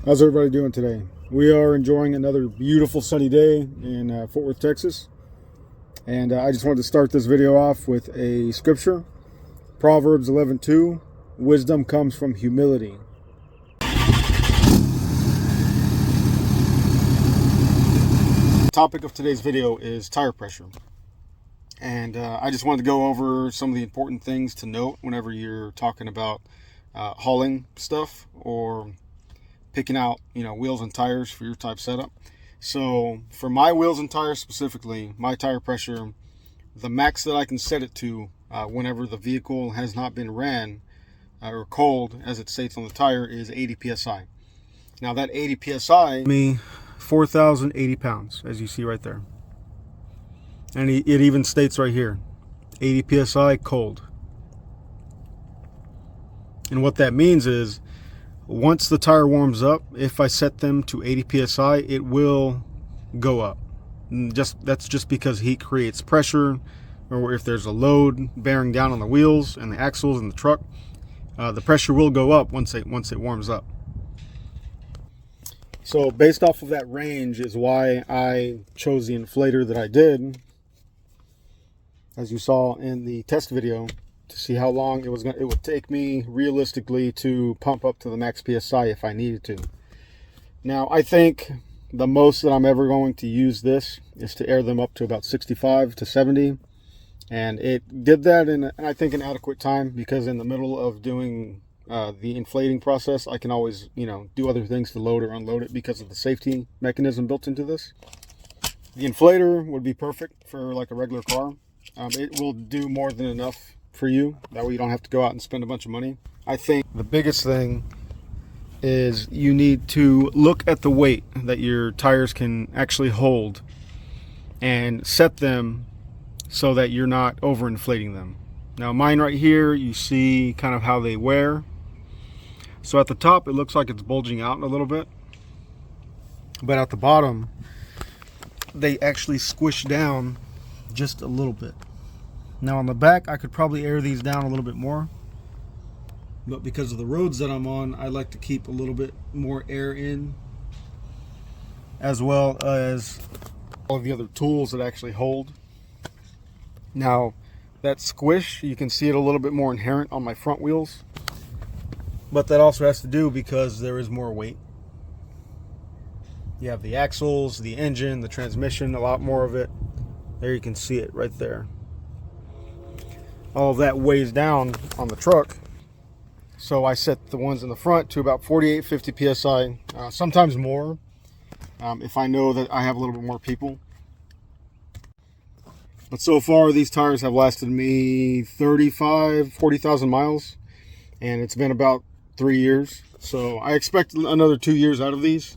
How's everybody doing today? We are enjoying another beautiful sunny day in Fort Worth, Texas. And I just wanted to start this video off with a scripture. Proverbs 11:2, wisdom comes from humility. The topic of today's video is tire pressure. And I just wanted to go over some of the important things to note whenever you're talking about hauling stuff or picking out, wheels and tires for your type setup. So for my wheels and tires specifically, my tire pressure, the max that I can set it to whenever the vehicle has not been ran or cold, as it states on the tire, is 80 psi. Now that 80 psi, me 4,080 pounds, as you see right there. And it even states right here, 80 psi cold. And what that means is, once the tire warms up, if I set them to 80 psi, it will go up. That's just because heat creates pressure, or if there's a load bearing down on the wheels and the axles in the truck, the pressure will go up once it warms up. So based off of that range is why I chose the inflator that I did, as you saw in the test video, to see how long it would take me realistically to pump up to the max psi if I needed to. Now I think the most that I'm ever going to use this is to air them up to about 65 to 70, and it did that in I think an adequate time, because in the middle of doing the inflating process I can always do other things to load or unload it because of the safety mechanism built into this. The inflator would be perfect for like a regular car. It will do more than enough for you. That way you don't have to go out and spend a bunch of money. I think the biggest thing is you need to look at the weight that your tires can actually hold and set them so that you're not overinflating them. Now mine right here, you see kind of how they wear. So at the top it looks like it's bulging out a little bit, but at the bottom they actually squish down just a little bit. Now on the back, I could probably air these down a little bit more, but because of the roads that I'm on, I like to keep a little bit more air in, as well as all of the other tools that actually hold. Now that squish, you can see it a little bit more inherent on my front wheels, but that also has to do because there is more weight. You have the axles, the engine, the transmission, a lot more of it. There you can see it right there. All of that weighs down on the truck. So I set the ones in the front to about 48, 50 psi, sometimes more, if I know that I have a little bit more people. But so far these tires have lasted me 40,000 miles, and it's been about 3 years. So I expect another 2 years out of these.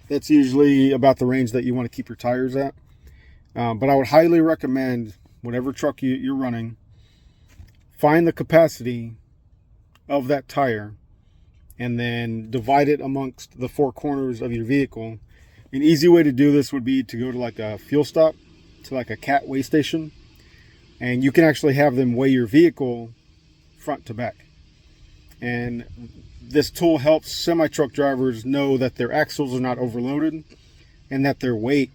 That's usually about the range that you want to keep your tires at. But I would highly recommend, whatever truck you're running, find the capacity of that tire and then divide it amongst the four corners of your vehicle. An easy way to do this would be to go to like a fuel stop, to like a CAT weigh station, and you can actually have them weigh your vehicle front to back. And this tool helps semi-truck drivers know that their axles are not overloaded and that their weight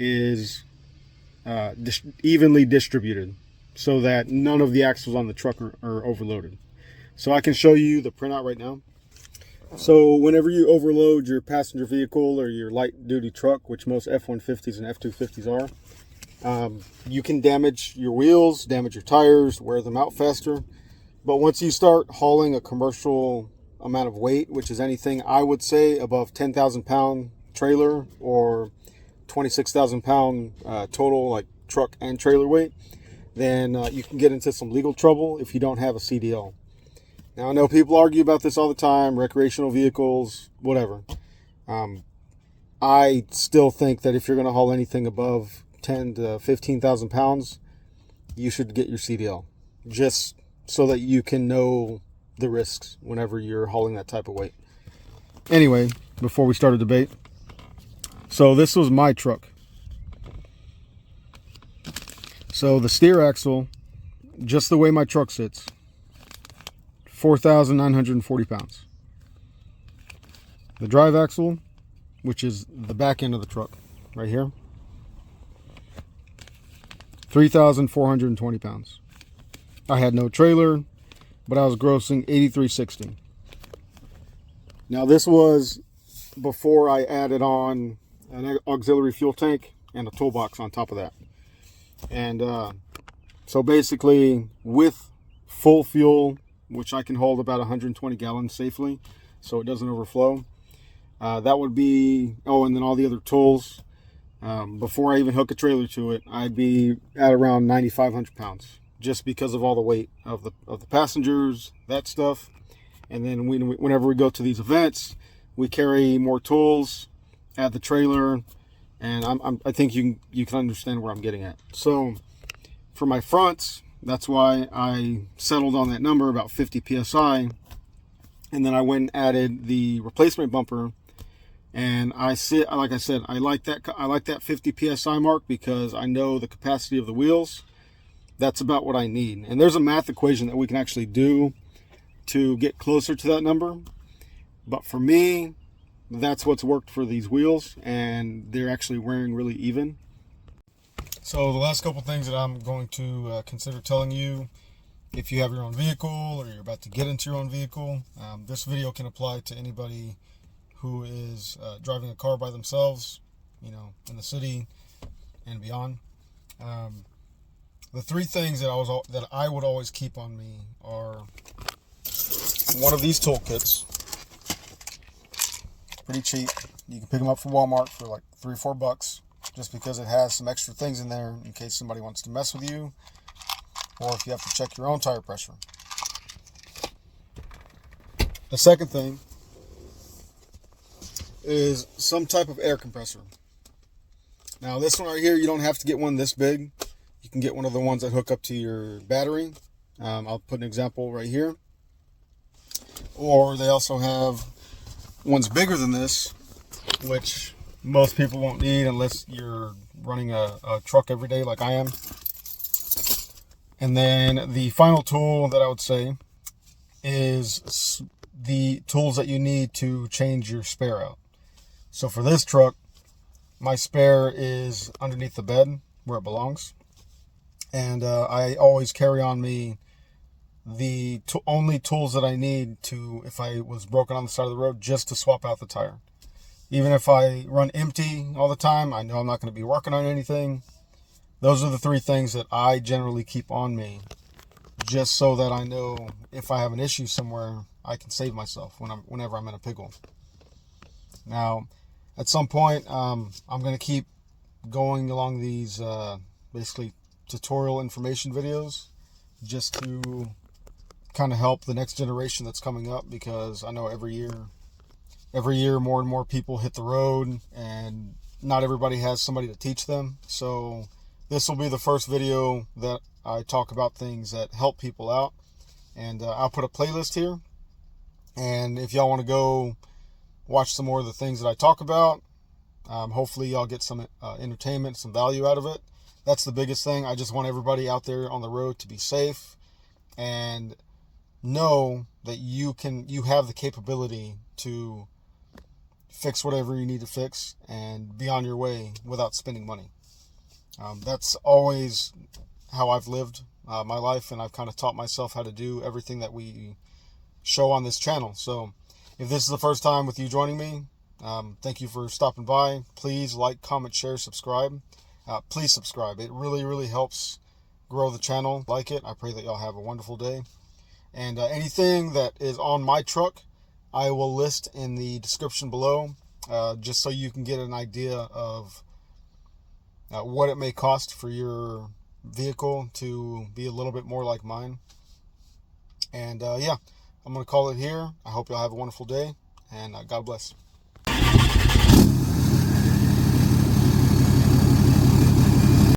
is evenly distributed, so that none of the axles on the truck are overloaded. So I can show you the printout right now. So whenever you overload your passenger vehicle or your light duty truck, which most F-150s and F-250s are, you can damage your wheels, damage your tires, wear them out faster. But once you start hauling a commercial amount of weight, which is anything I would say above 10,000 pound trailer or 26,000 pound total, like truck and trailer weight, then you can get into some legal trouble if you don't have a CDL. Now I know people argue about this all the time, recreational vehicles, whatever. I still think that if you're going to haul anything above 10 to 15,000 pounds, you should get your CDL, just so that you can know the risks whenever you're hauling that type of weight. Anyway, before we start a debate, so this was my truck. So the steer axle, just the way my truck sits, 4,940 pounds. the drive axle, which is the back end of the truck right here, 3,420 pounds. I had no trailer, but I was grossing 83.60. Now this was before I added on an auxiliary fuel tank and a toolbox on top of that. And so basically with full fuel, which I can hold about 120 gallons safely so it doesn't overflow, that would be, oh, and then all the other tools, before I even hook a trailer to it, I'd be at around 9,500 pounds, just because of all the weight of the passengers, that stuff. And then whenever we go to these events, we carry more tools, add the trailer, and I think you can understand where I'm getting at. So for my fronts, that's why I settled on that number, about 50 psi, and then I went and added the replacement bumper. And like I said, I like that 50 psi mark because I know the capacity of the wheels. That's about what I need. And there's a math equation that we can actually do to get closer to that number. But for me, that's what's worked for these wheels, and they're actually wearing really even. So the last couple things that I'm going to consider telling you, if you have your own vehicle or you're about to get into your own vehicle, this video can apply to anybody who is driving a car by themselves, you know, in the city and beyond. The three things that I would always keep on me are one of these toolkits. Pretty cheap. You can pick them up from Walmart for like $3 or $4, just because it has some extra things in there in case somebody wants to mess with you, or if you have to check your own tire pressure. The second thing is some type of air compressor. Now this one right here, you don't have to get one this big. You can get one of the ones that hook up to your battery. I'll put an example right here. Or they also have ones bigger than this, which most people won't need unless you're running a truck every day like I am. And then the final tool that I would say is the tools that you need to change your spare out. So for this truck, my spare is underneath the bed where it belongs. And I always carry on me the only tools that I need to, if I was broken on the side of the road, just to swap out the tire. Even if I run empty all the time, I know I'm not going to be working on anything. Those are the three things that I generally keep on me, just so that I know if I have an issue somewhere, I can save myself whenever I'm in a pickle. Now, at some point, I'm going to keep going along these basically tutorial information videos, just to kind of help the next generation that's coming up, because I know every year more and more people hit the road, and not everybody has somebody to teach them. So this will be the first video that I talk about things that help people out, and I'll put a playlist here, and if y'all want to go watch some more of the things that I talk about, hopefully y'all get some entertainment, some value out of it. That's the biggest thing. I just want everybody out there on the road to be safe and know that you have the capability to fix whatever you need to fix and be on your way without spending money. That's always how I've lived my life, and I've kind of taught myself how to do everything that we show on this channel. So if this is the first time with you joining me, thank you for stopping by. Please like, comment, share, subscribe. Please subscribe. It really, really helps grow the channel. Like it. I pray that y'all have a wonderful day. And anything that is on my truck, I will list in the description below, just so you can get an idea of what it may cost for your vehicle to be a little bit more like mine. And yeah, I'm going to call it here. I hope y'all have a wonderful day, and God bless.